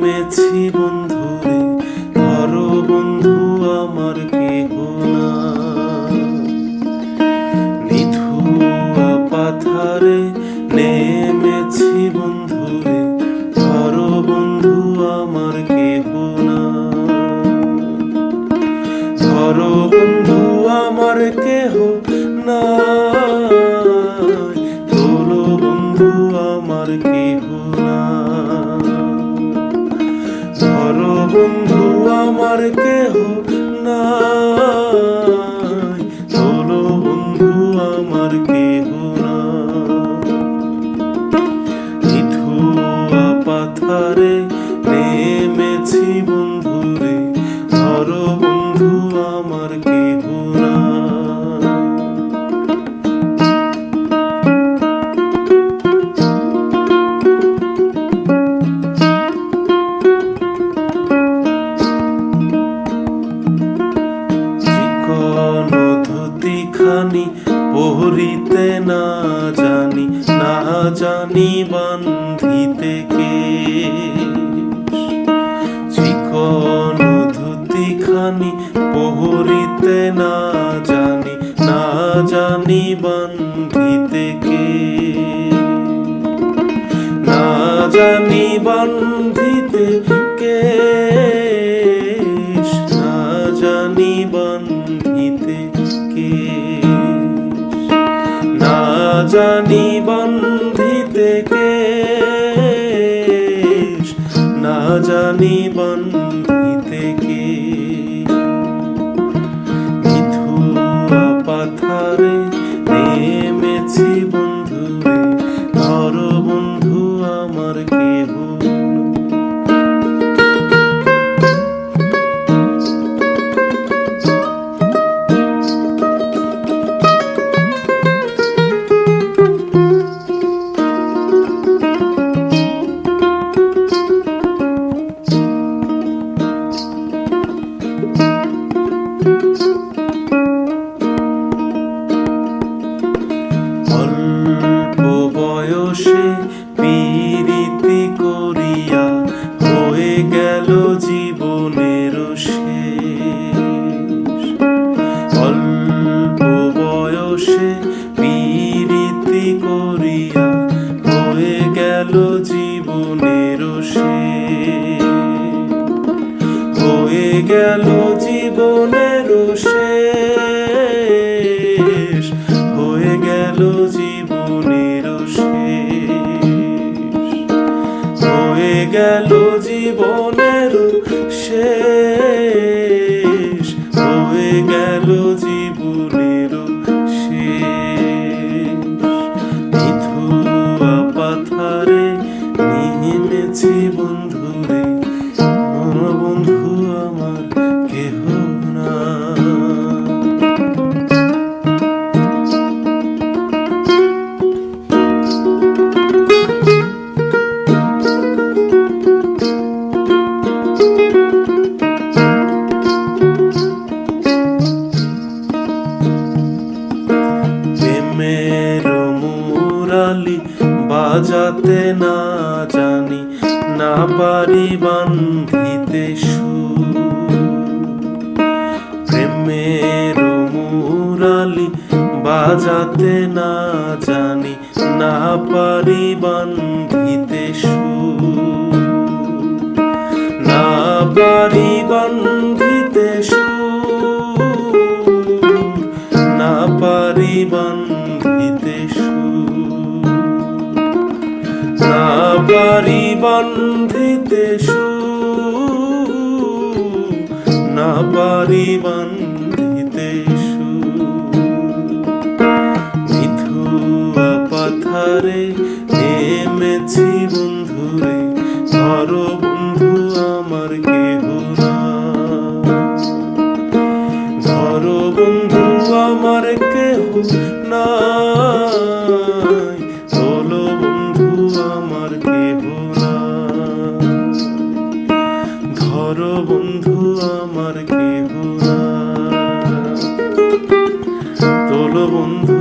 নেমেছি বন্ধুরে, ধরো বন্ধু আমার কেহ না। নিধুয়া পাথারে নেমেছি বন্ধুরে, ধরো বন্ধু আমার কেহ না। ধরো বন্ধু আমার কেহ না, তোলো বন্ধু আমার কেহ না। ধরো বন্ধু আমার কেহ না, তোলো বন্ধু আমার কেহ না। নিধুয়া পাথারে নেমেছি বন্ধুরে, ধরো বন্ধু আমার কেহ না। খানি পহরিতে না জানি, না জানি বান্ধিতে কেশ। চিকন ধুতি খানি পহরিতে না জানি, না জানি বান্ধিতে কেশ। না জানি বান্ধিতে কেশ, না জানি বান্ধিতে না জানি বান্ধিতে কেশ, না জানি বান্ধিতে কেশ। নিধুয়া পাথারে নেমেছি বন্ধুরে, ধরো বন্ধু আমার কেহ না। অল্প বয়সে পীড়িতি করিয়া হয়ে গেল জীবনের শেষ। অল্প বয়সে পীড়িতি করিয়া হয়ে গেল জীবনের শেষ। হয়ে গেল জীবনের শেষ, হয়ে গেল জীবনের শেষ। হয়ে গেল জীবনের শেষ, হয়ে গেল জীবনের শেষ। নিধুয়া পাথারে নেমেছি বন্ধুরে, বন্ধু আমার কেহ না। প্রেমের মুরালি বাজাতে না জানি, না পারি বান্ধিতে সুর। প্রেমের মুরালি বাজাতে না জানি, না পারি বান্ধিতে সুর। না পারি বান্ধিতে সুর, না পারি বান্ধিতে সুর। না পারি বান্ধিতে সুর, না পারি বান্ধিতে সুর। নিধুয়া পাথারে নেমেছি বন্ধুরে, ধরো বন্ধু আমার কেহ না। ধরো বন্ধু আমার কেহ না, তোলো বন্ধু আমার কেহ না। ধরো বন্ধু আমার কেহ না, তোলো বন্ধু